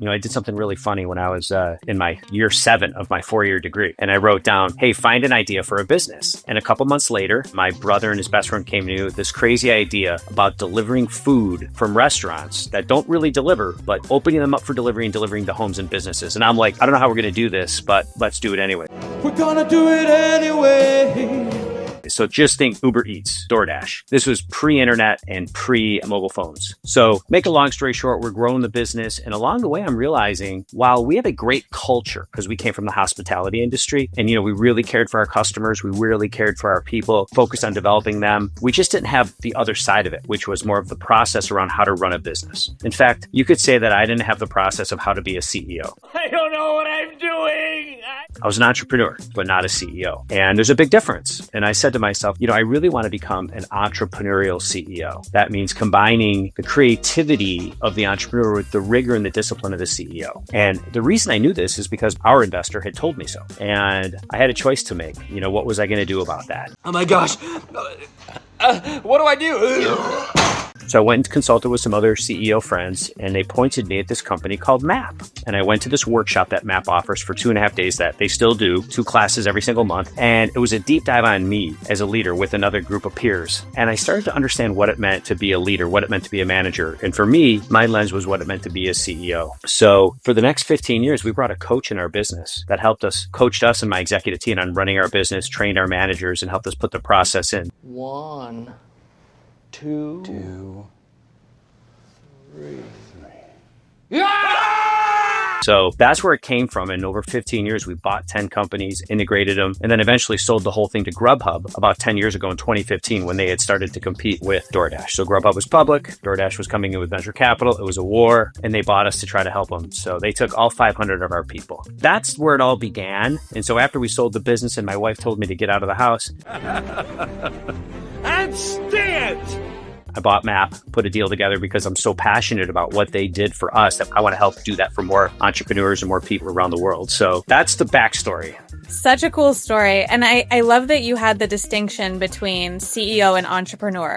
I did something really funny when I was in my year 7 of my 4-year degree. And I wrote down, hey, find an idea for a business. And a couple months later, my brother and his best friend came to this crazy idea about delivering food from restaurants that don't really deliver, but opening them up for delivery and delivering to homes and businesses. And I'm like, I don't know how we're going to do this, but let's do it anyway. We're gonna do it anyway. So just think Uber Eats, DoorDash. This was pre-internet and pre-mobile phones. So make a long story short, we're growing the business. And along the way, I'm realizing while we have a great culture because we came from the hospitality industry and, we really cared for our customers. We really cared for our people, focused on developing them. We just didn't have the other side of it, which was more of the process around how to run a business. In fact, you could say that I didn't have the process of how to be a CEO. I don't know what I'm doing. I was an entrepreneur, but not a CEO. And there's a big difference. And I said to myself, I really want to become an entrepreneurial CEO. That means combining the creativity of the entrepreneur with the rigor and the discipline of the CEO. And the reason I knew this is because our investor had told me so. And I had a choice to make. What was I going to do about that? Oh my gosh. What do I do? So I went and consulted with some other CEO friends, and they pointed me at this company called MAP. And I went to this workshop that MAP offers for 2.5 days that they still do, 2 classes every single month. And it was a deep dive on me as a leader with another group of peers. And I started to understand what it meant to be a leader, what it meant to be a manager. And for me, my lens was what it meant to be a CEO. So for the next 15 years, we brought a coach in our business that coached us and my executive team on running our business, trained our managers, and helped us put the process in. 1, 2, 3. So that's where it came from. And over 15 years, we bought 10 companies, integrated them, and then eventually sold the whole thing to Grubhub about 10 years ago in 2015 when they had started to compete with DoorDash. So Grubhub was public, DoorDash was coming in with venture capital, it was a war, and they bought us to try to help them. So they took all 500 of our people. That's where it all began. And so after we sold the business and my wife told me to get out of the house, And stand! I bought MAP, put a deal together because I'm so passionate about what they did for us that I want to help do that for more entrepreneurs and more people around the world. So that's the backstory. Such a cool story. And I love that you had the distinction between CEO and entrepreneur.